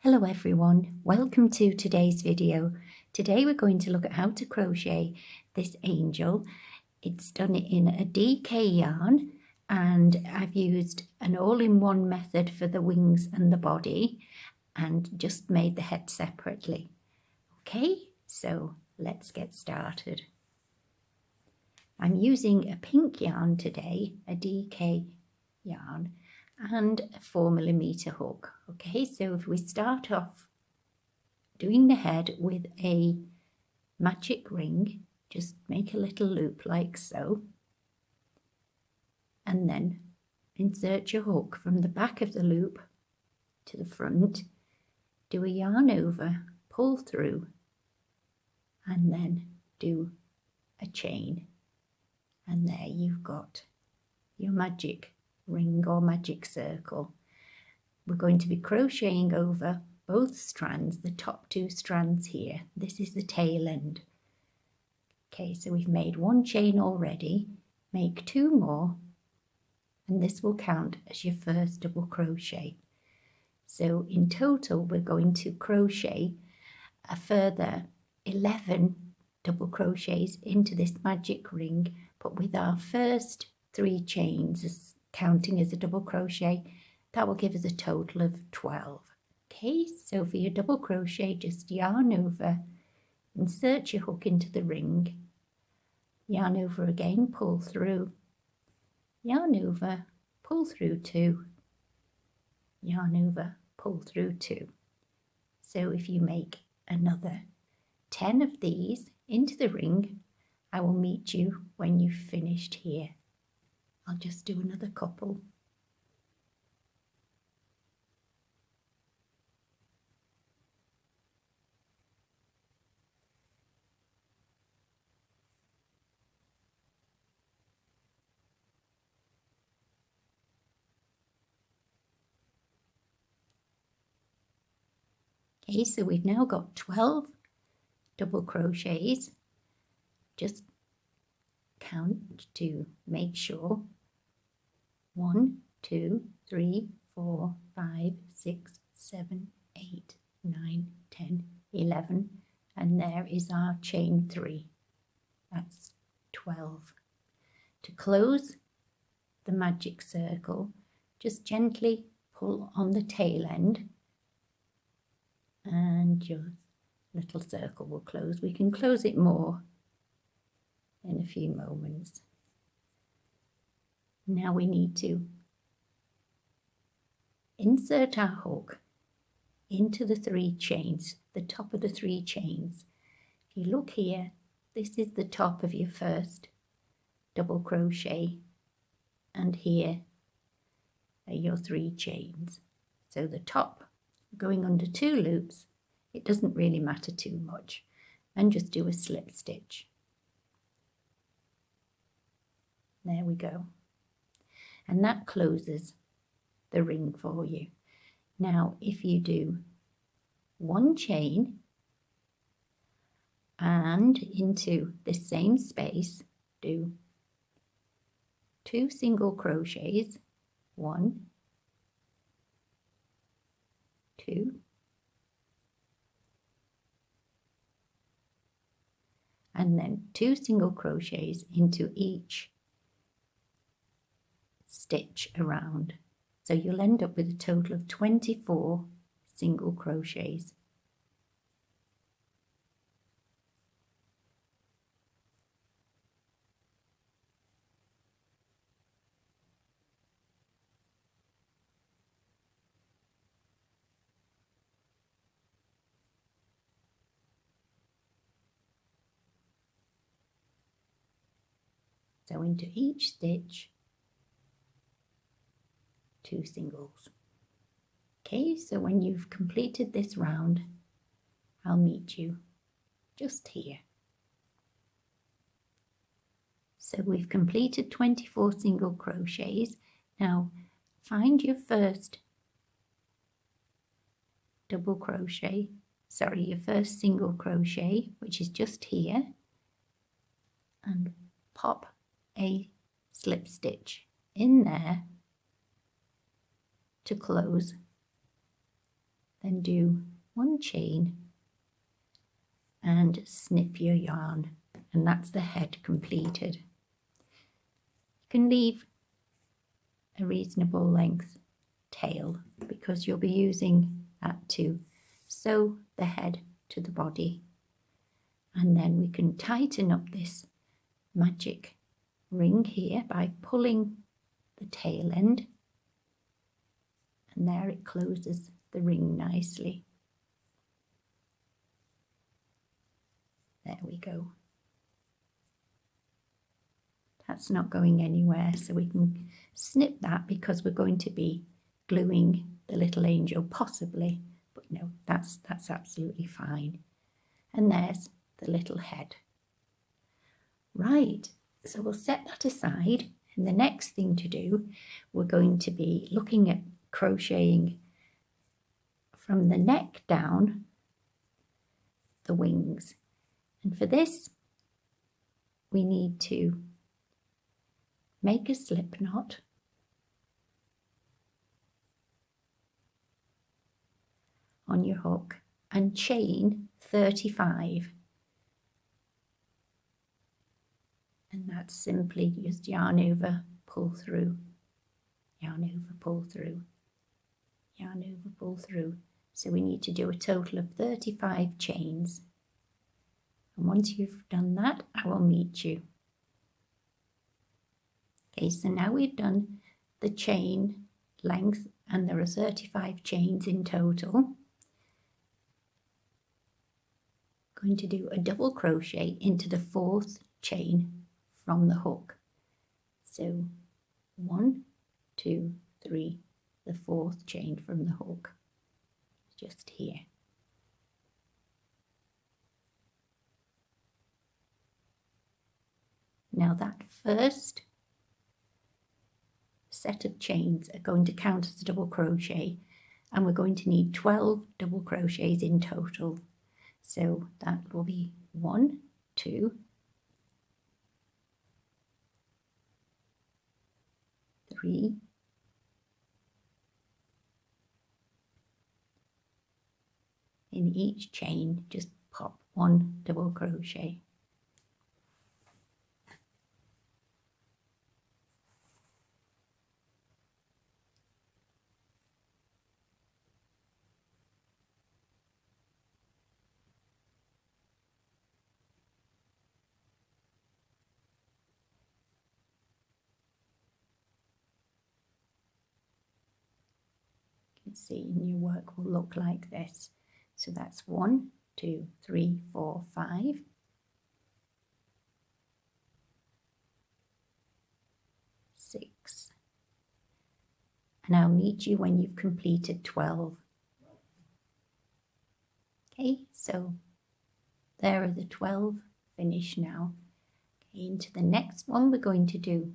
Hello everyone, welcome to today's video. Today we're going to look at how to crochet this angel. It's done in a DK yarn and I've used an all-in-one method for the wings and the body and just made the head separately. Okay, so let's get started. I'm using a pink yarn today, a DK yarn, and a 4mm hook. Okay, so if we start off doing the head with a magic ring, just make a little loop like so, and then insert your hook from the back of the loop to the front, do a yarn over, pull through, and then do a chain, and there you've got your magic ring or magic circle. We're going to be crocheting over both strands, the top two strands here. This is the tail end. Okay, so we've made one chain already, make two more, and this will count as your first double crochet. So in total we're going to crochet a further 11 double crochets into this magic ring, but with our first 3 chains as counting as a double crochet, that will give us a total of 12. Okay, so for your double crochet, just yarn over, insert your hook into the ring, yarn over again, pull through, yarn over, pull through 2, yarn over, pull through 2. So if you make another 10 of these into the ring, I will meet you when you've finished here. I'll just do another couple. Okay, so we've now got 12 double crochets. Just count to make sure. 1, 2, 3, 4, 5, 6, 7, 8, 9, 10, 11, and there is our chain 3. That's 12. To close the magic circle, just gently pull on the tail end and your little circle will close. We can close it more in a few moments. Now we need to insert our hook into the 3 chains, the top of the 3 chains. If you look here, this is the top of your first double crochet, and here are your 3 chains. So the top going under 2 loops, it doesn't really matter too much, and just do a slip stitch. There we go. And that closes the ring for you. Now if you do 1 chain and into the same space do 2 single crochets, 1, 2, and then 2 single crochets into each stitch around. So you'll end up with a total of 24 single crochets. So into each stitch, 2 singles. Okay, so when you've completed this round, I'll meet you just here. So we've completed 24 single crochets. Now find your first double crochet, sorry, your first single crochet, which is just here, and pop a slip stitch in there to close then do 1 chain and snip your yarn, and that's the head completed. You can leave a reasonable length tail because you'll be using that to sew the head to the body, and then we can tighten up this magic ring here by pulling the tail end, and there it closes the ring nicely. There we go. That's not going anywhere, so we can snip that because we're going to be gluing the little angel possibly, but no, that's absolutely fine. And there's the little head. Right, so we'll set that aside, and the next thing to do, we're going to be looking at crocheting from the neck down the wings. And for this, we need to make a slip knot, on your hook and chain 35. And that's simply just yarn over, pull through, yarn over, pull through, yarn over, pull through. So we need to do a total of 35 chains. And once you've done that, I will meet you. Okay, so now we've done the chain length, and there are 35 chains in total. Going to do a double crochet into the 4th chain from the hook. So 1, 2, 3, the 4th chain from the hook, just here. Now that first set of chains are going to count as a double crochet, and we're going to need 12 double crochets in total. So that will be 1, 2, 3, 4. In each chain, just pop 1 double crochet. See, and your work will look like this. So that's 1, 2, 3, 4, 5, 6, and I'll meet you when you've completed 12. Okay, so there are the 12 finished now. Okay, into the next one we're going to do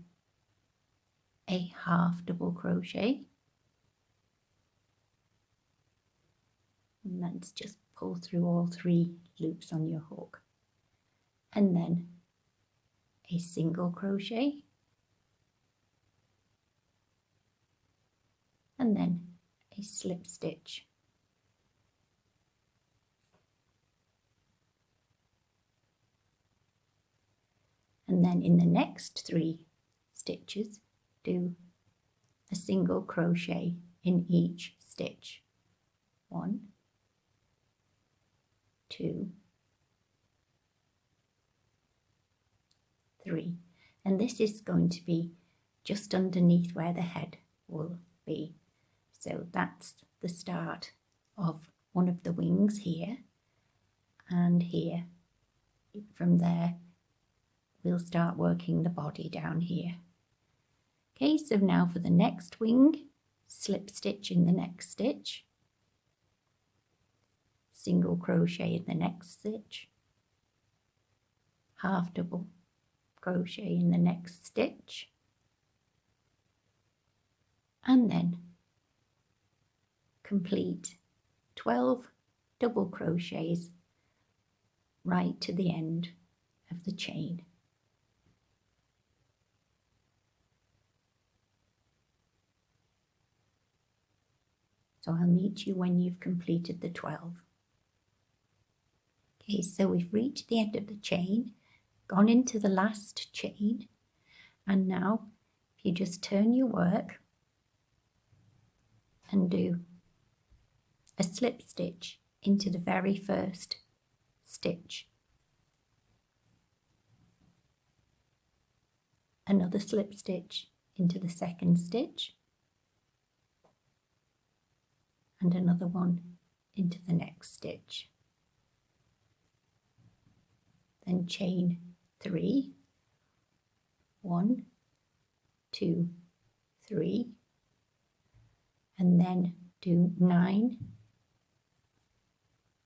a half double crochet. And let's just pull through all 3 loops on your hook, and then a single crochet, and then a slip stitch, and then in the next 3 stitches do a single crochet in each stitch. 1, 2, 3, and this is going to be just underneath where the head will be. So that's the start of one of the wings here, and here. From there we'll start working the body down here. Okay, so now for the next wing, slip stitch in the next stitch, single crochet in the next stitch, half double crochet in the next stitch, and then complete 12 double crochets right to the end of the chain. So I'll meet you when you've completed the 12. Okay, so we've reached the end of the chain, gone into the last chain, and now if you just turn your work and do a slip stitch into the very first stitch, another slip stitch into the second stitch, and another one into the next stitch. Then chain 3, 1, 2, 3, and then do 9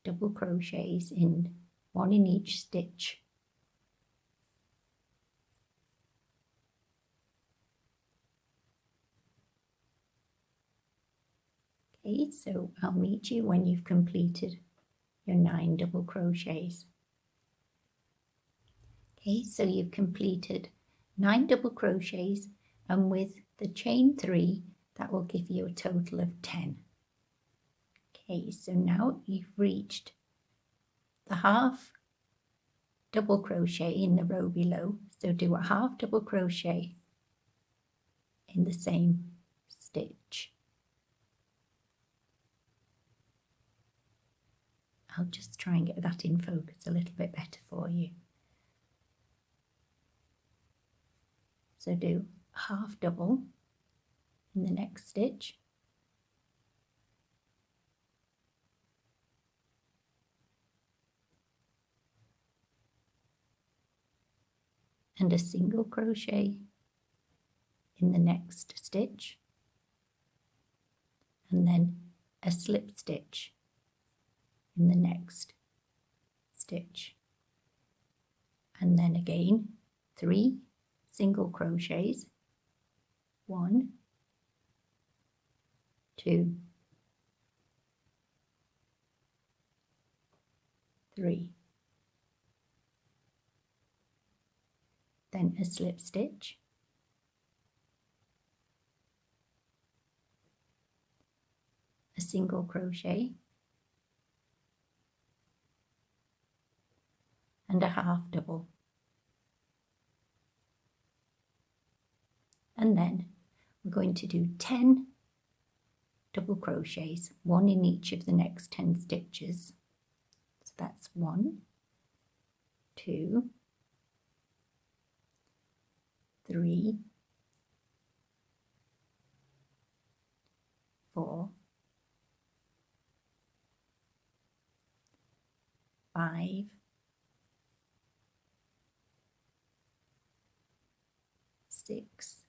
double crochets in 1 in each stitch. Okay, so I'll meet you when you've completed your 9 double crochets. Okay, so you've completed 9 double crochets, and with the chain 3 that will give you a total of 10. Okay, so now you've reached the half double crochet in the row below, so do a half double crochet in the same stitch. I'll just try and get that in focus a little bit better for you. So do half double in the next stitch, and a single crochet in the next stitch, and then a slip stitch in the next stitch, and then again 3 single crochets, 1, 2, 3, then a slip stitch, a single crochet, and a half double. And then we're going to do 10 double crochets, 1 in each of the next 10 stitches. So that's 1, 2, 3, 4, 5, 6,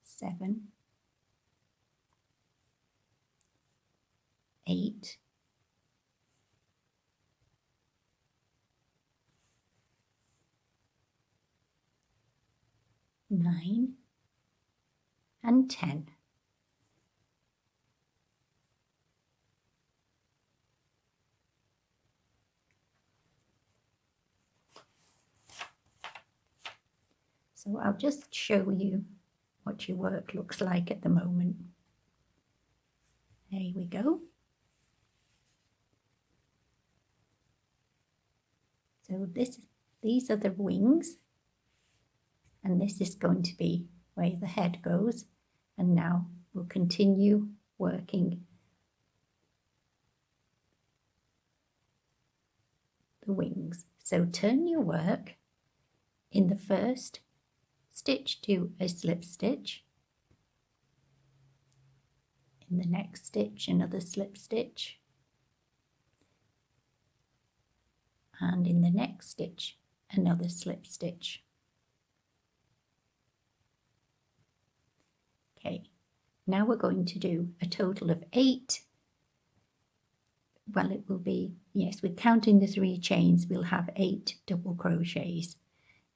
7, 8, 9, and 10. So I'll just show you what your work looks like at the moment. There we go. So these are the wings, and this is going to be where the head goes, and now we'll continue working the wings. So turn your work. In the first stitch, do a slip stitch. In the next stitch, another slip stitch, and in the next stitch, another slip stitch. Okay, now we're going to do a total of 8. Well, it will be, yes, we're counting the 3 chains, we'll have 8 double crochets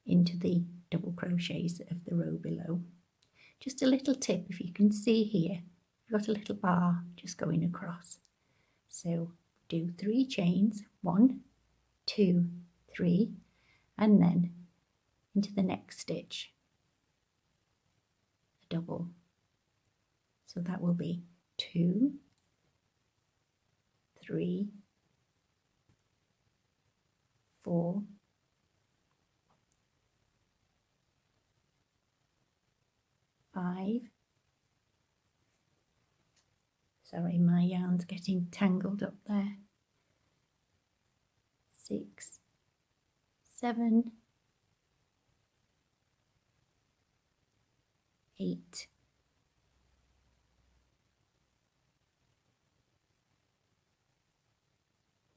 into the double crochets of the row below. Just a little tip, if you can see here, we've got a little bar just going across. So do 3 chains, 1, 2, 3, and then into the next stitch. a double. So that will be 2, 3, 4, 5. Sorry, my yarn's getting tangled up there. 6, 7, 8,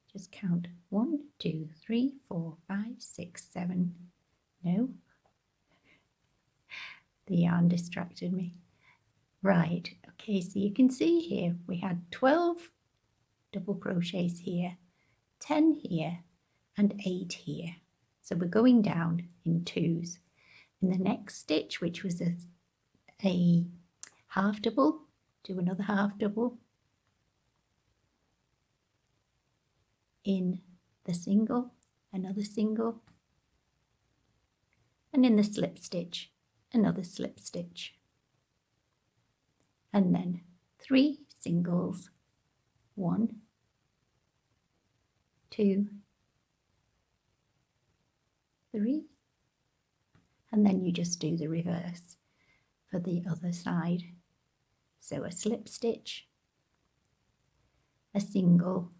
'Just count 1, 2, 3, 4, 5, 6, 7. No, the yarn distracted me. Right, okay, so you can see here we had 12 double crochets here, 10 here, and 8 here. So we're going down in 2s. In the next stitch, which was a half double, do another half double. In the single, another single, and in the slip stitch, another slip stitch. And then 3 singles, 1, 2, 3, and then you just do the reverse for the other side. So a slip stitch, a single,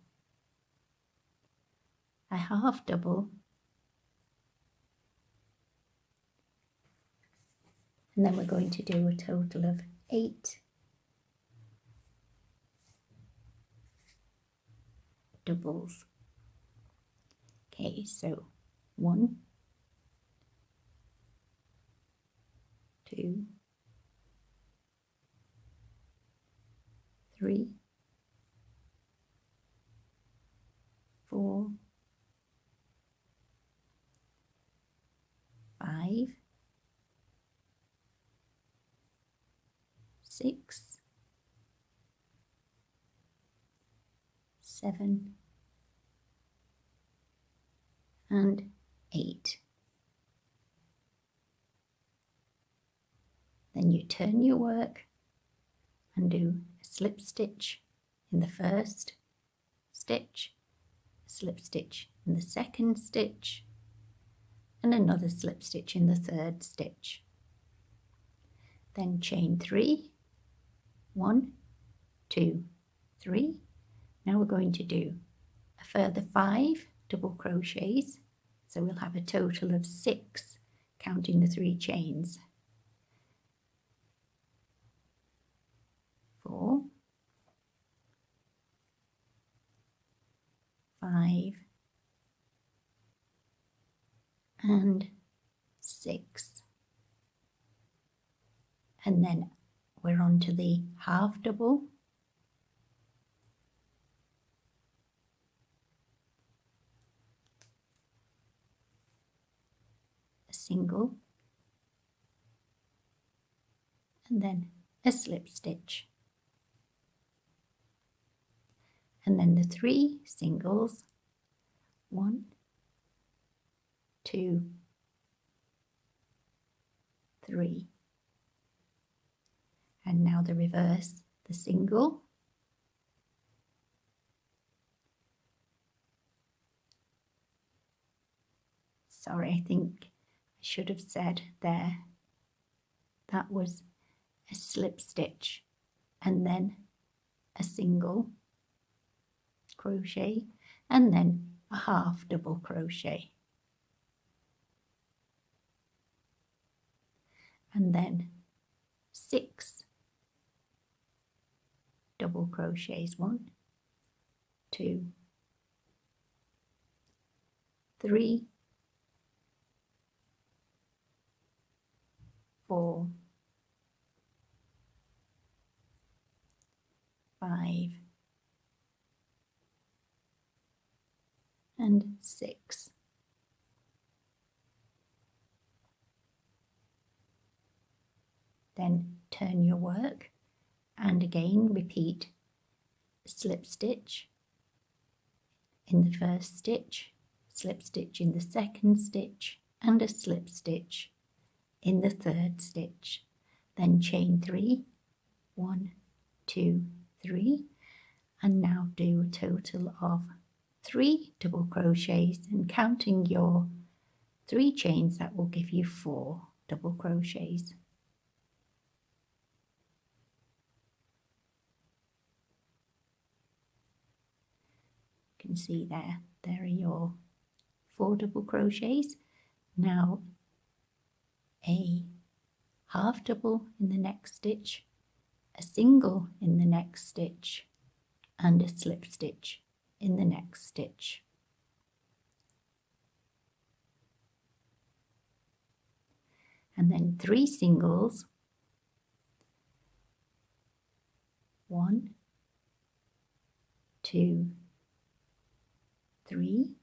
a half double, and then we're going to do a total of 8 doubles. Okay, so 1, 2, 3, 4, 5, 6, 7, and 8. Then you turn your work and do a slip stitch in the first stitch, a slip stitch in the second stitch, and another slip stitch in the third stitch. Then chain 3, 1, 2, 3. Now we're going to do a further 5 double crochets, so we'll have a total of 6 counting the 3 chains. 4, 5, and 6. And then we're on to the half double. A single, and then a slip stitch. And then the 3 singles, 1, 2, 3. And now the reverse, the single, sorry, I think I should have said there, that was a slip stitch and then a single crochet and then a half double crochet. And then 6 double crochets, 1, 2, 3, 4, 5, and 6. Then turn your work and again repeat slip stitch in the first stitch, slip stitch in the second stitch, and a slip stitch in the third stitch. then chain 3, 1, 2, 3, and now do a total of 3 double crochets, and counting your 3 chains, that will give you 4 double crochets. You can see there are your 4 double crochets. Now a half double in the next stitch, a single in the next stitch, and a slip stitch in the next stitch. And then 3 singles, 1, 2, 3,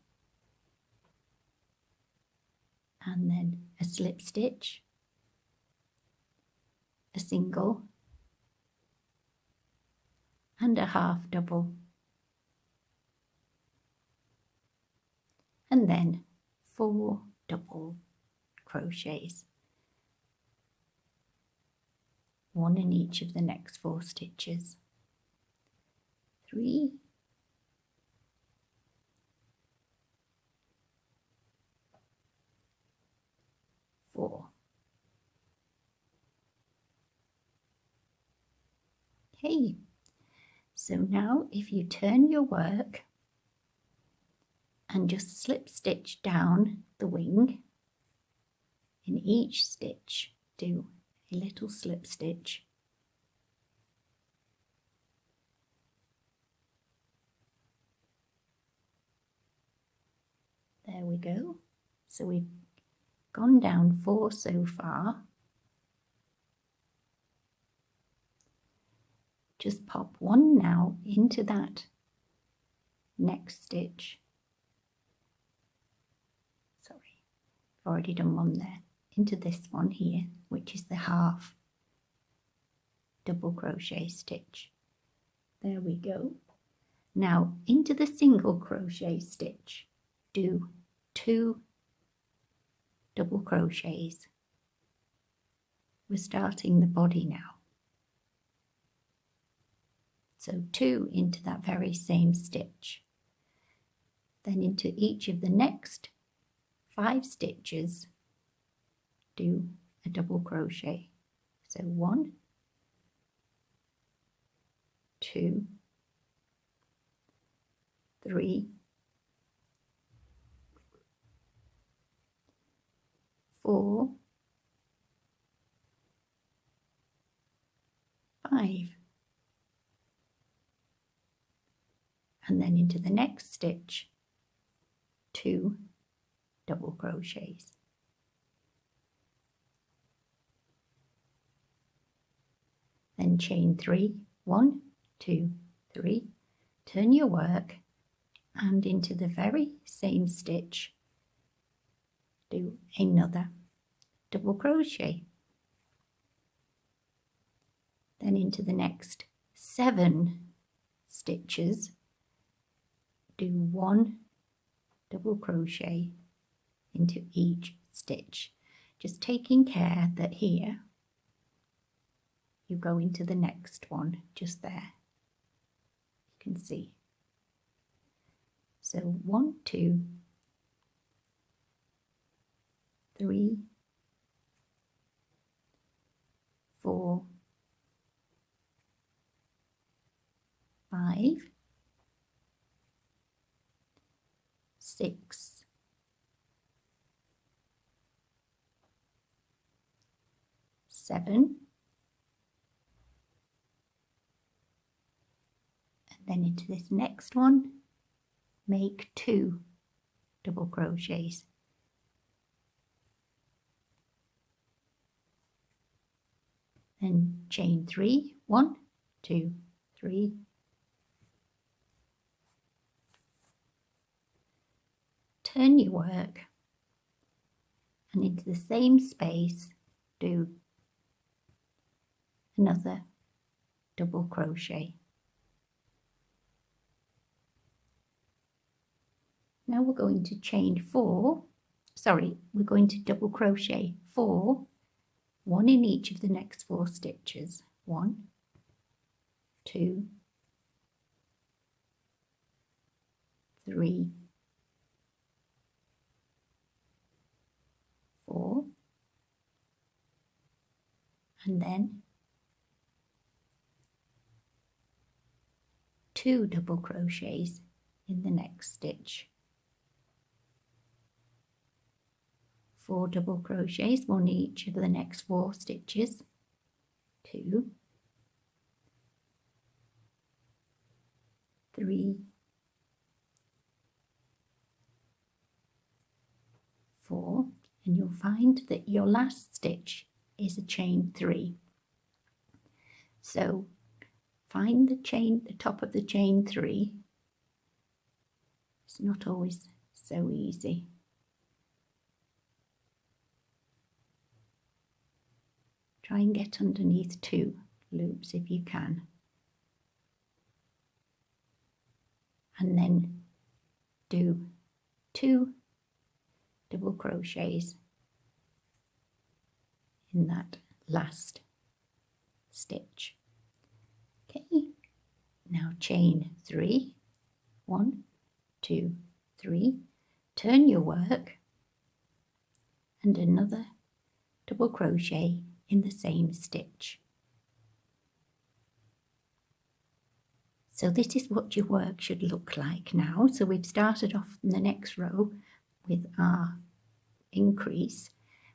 and then a slip stitch, a single, and a half double, and then 4 double crochets, 1 in each of the next 4 stitches. 3, 4. Okay, so now if you turn your work and just slip stitch down the wing, in each stitch do a little slip stitch, there we go. So we've gone down 4 so far. Just pop 1 now into that next stitch. Sorry, I've already done 1 there. Into this one here, which is the half double crochet stitch. There we go. Now into the single crochet stitch, do 2 double crochets. We're starting the body now. So 2 into that very same stitch. Then into each of the next 5 stitches, do a double crochet. So 1, 2, 3, 4, 5. And then into the next stitch, 2 double crochets. Then chain 3, 1, 2, 3, turn your work, and into the very same stitch, do another double crochet. Then into the next 7 stitches, do 1 double crochet into each stitch, just taking care that here you go into the next one just there. You can see. So 1, 2, 3, 4, 5, 6, 7, and then into this next one, make 2 double crochets. Then chain 3, 1, 2, 3, turn your work, and into the same space do another double crochet. Now we're going to chain 4, we're going to double crochet 4 one in each of the next 4 stitches. 1, 2, 3, 4, and then 2 double crochets in the next stitch. 4 double crochets, one each of the next 4 stitches. 2, 3, 4, and you'll find that your last stitch is a chain 3. So find the top of the chain 3. It's not always so easy. Try and get underneath 2 loops if you can. And then do 2 double crochets in that last stitch. Okay, now chain 3, 1, 2, 3, turn your work and another double crochet in the same stitch. So this is what your work should look like now. So we've started off in the next row with our increase.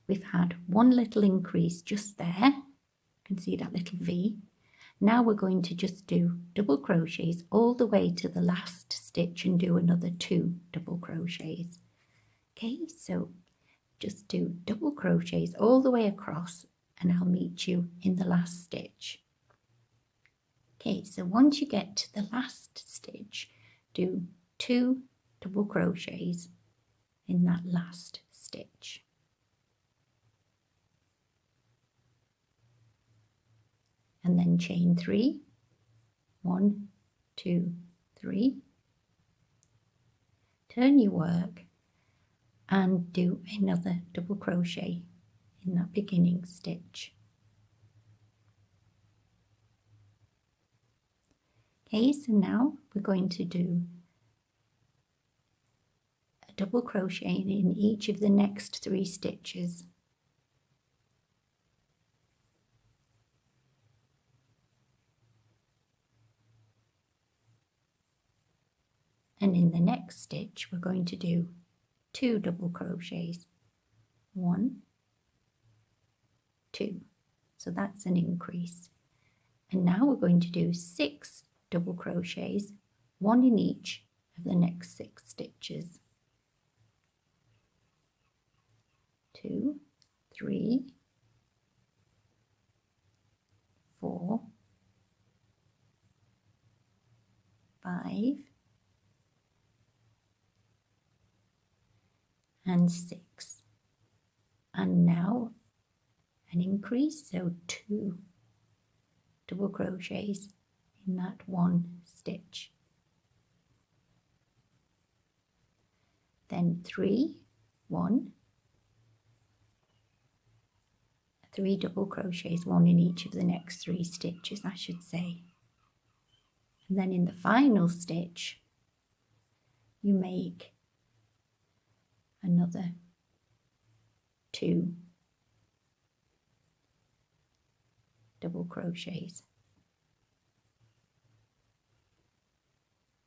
We've had one little increase just there. You can see that little V. Now we're going to just do double crochets all the way to the last stitch and do another 2 double crochets. Okay, so just do double crochets all the way across and I'll meet you in the last stitch. Okay, so once you get to the last stitch, do 2 double crochets in that last stitch. And then chain 3, 1, 2, 3. Turn your work and do another double crochet in that beginning stitch. Okay, so now we're going to do a double crochet in each of the next 3 stitches. And in the next stitch we're going to do 2 double crochets. 1, 2. So that's an increase. And now we're going to do 6 double crochets, 1 in each of the next 6 stitches. 2, 3, 4, 5, and 6. And now an increase, so 2 double crochets in that 1 stitch. Then 3, 1, 3 double crochets, 1 in each of the next 3 stitches, I should say. And then in the final stitch, you make another 2 double crochets.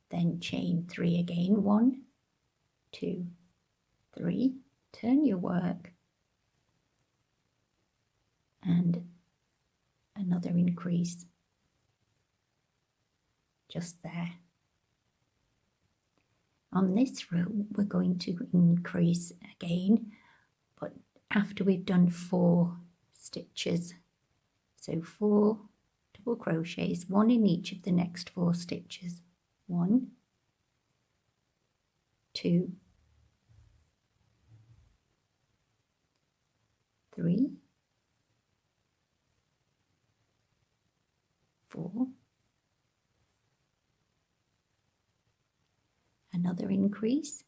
Then chain 3 again, 1, 2, 3, turn your work and another increase just there. On this row we're going to increase again, but after we've done 4 stitches. So 4 double crochets, 1 in each of the next 4 stitches. 1, 2, 3, 4, another increase,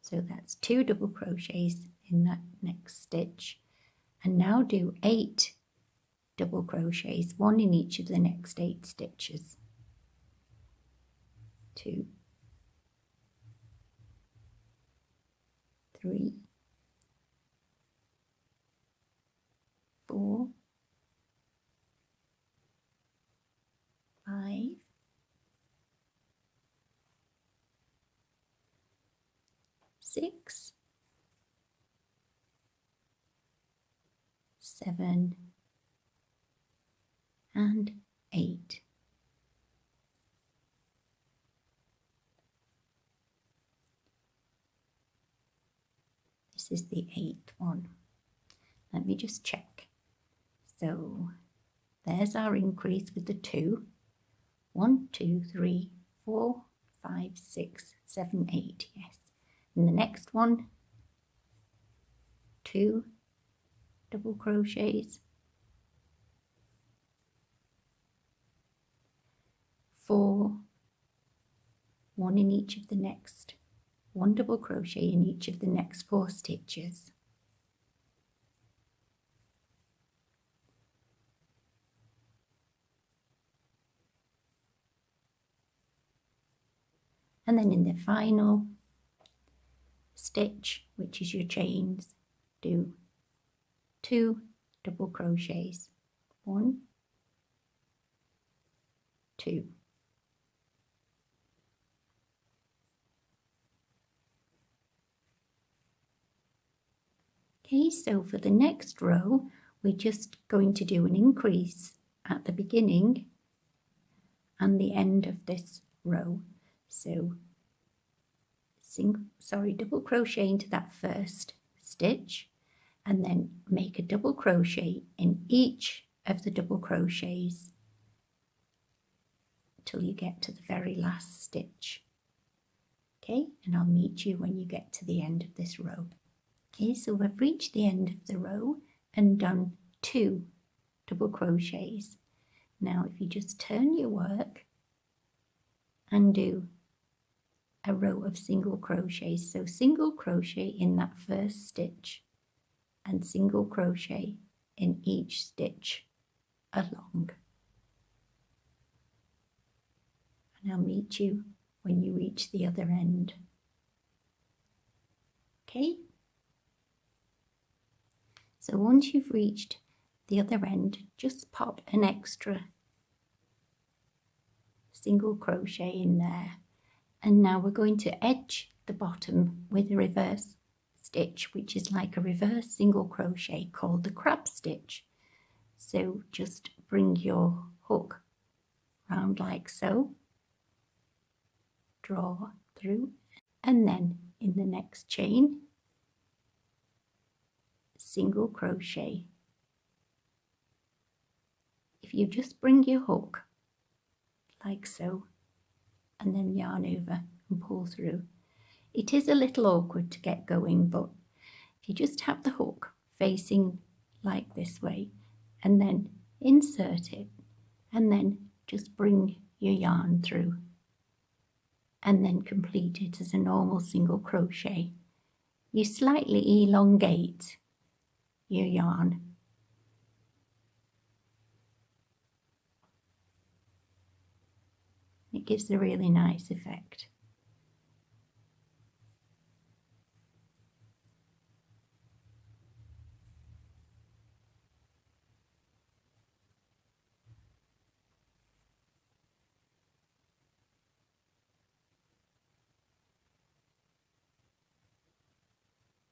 So that's 2 double crochets in that next stitch, and now do 8 double crochets, 1 in each of the next 8 stitches. 2, 3, 4, 5, 6, 7, and 8. This is the 8th one. Let me just check. So there's our increase with the 2. 1, 2, 3, 4, 5, 6, 7, 8. Yes. And the next one, 2 double crochets, 4, 1 in each of the next, 1 double crochet in each of the next 4 stitches. And then in the final stitch, which is your chains, do 2 double crochets, 1, 2. Okay, so for the next row, we're just going to do an increase at the beginning and the end of this row. So double crochet into that first stitch, and then make a double crochet in each of the double crochets till you get to the very last stitch. Okay, and I'll meet you when you get to the end of this row. Okay, so we've reached the end of the row and done 2 double crochets. Now if you just turn your work and do a row of single crochets, so single crochet in that first stitch and single crochet in each stitch along. And I'll meet you when you reach the other end. Okay? So once you've reached the other end, just pop an extra single crochet in there. And now we're going to edge the bottom with a reverse stitch, which is like a reverse single crochet called the crab stitch. So just bring your hook round like so, draw through, and then in the next chain, single crochet. If you just bring your hook like so, and then yarn over and pull through. It is a little awkward to get going, but if you just have the hook facing like this way and then insert it and then just bring your yarn through and then complete it as a normal single crochet. You slightly elongate your yarn. It gives a really nice effect.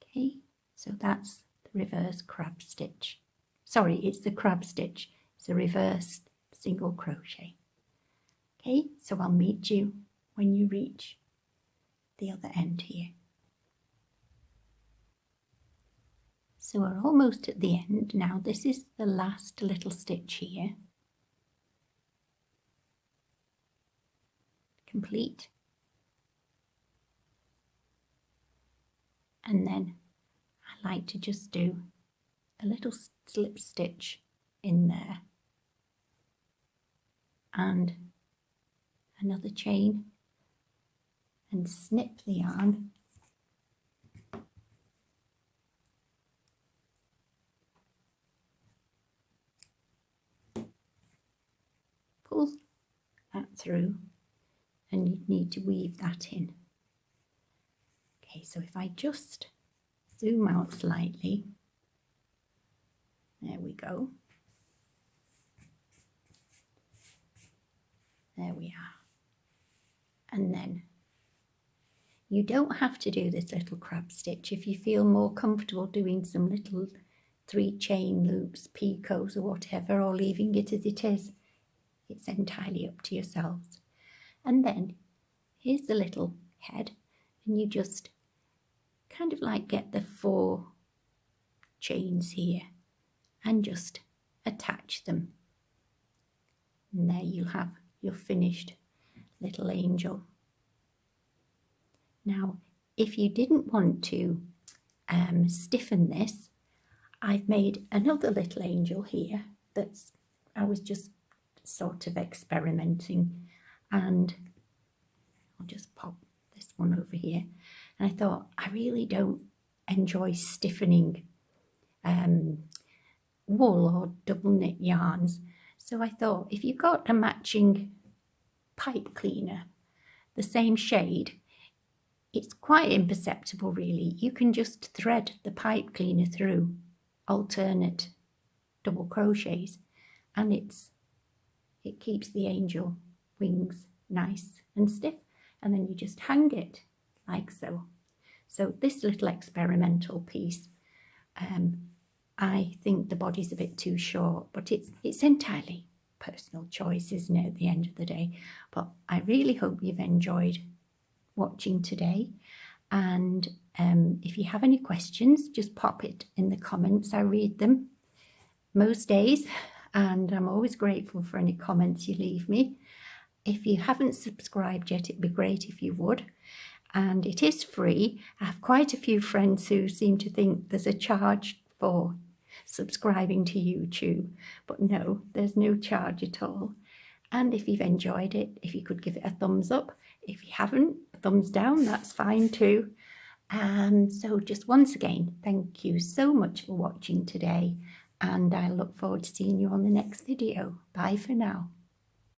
Okay, so that's the reverse crab stitch. Sorry, it's the crab stitch. It's a reverse single crochet. Okay, so I'll meet you when you reach the other end here. So we're almost at the end now. This is the last little stitch here. Complete. And then I like to just do a little slip stitch in there and another chain and snip the yarn pull that through and you need to weave that in. Okay, so if I just zoom out slightly, there we go. There we are. And then you don't have to do this little crab stitch if you feel more comfortable doing some little 3 chain loops, picots or whatever, or leaving it as it is. It's entirely up to yourselves. And then here's the little head, and you just kind of like get the 4 chains here and just attach them. And there you'll have your finished little angel. Now, if you didn't want to stiffen this, I've made another little angel here I was just sort of experimenting, and I'll just pop this one over here. And I thought, I really don't enjoy stiffening wool or double knit yarns. So I thought, if you got a matching pipe cleaner, the same shade, it's quite imperceptible really. You can just thread the pipe cleaner through alternate double crochets, and it keeps the angel wings nice and stiff, and then you just hang it like so. So this little experimental piece, I think the body's a bit too short, but it's entirely personal choice, isn't it, at the end of the day? But I really hope you've enjoyed watching today, and if you have any questions, just pop it in the comments. I read them most days, and I'm always grateful for any comments you leave me. If you haven't subscribed yet, it'd be great if you would, and it is free. I have quite a few friends who seem to think there's a charge for subscribing to YouTube, but no, there's no charge at all. And if you've enjoyed it, if you could give it a thumbs up. If you haven't, a thumbs down, that's fine too. So just once again, thank you so much for watching today, and I look forward to seeing you on the next video. Bye for now.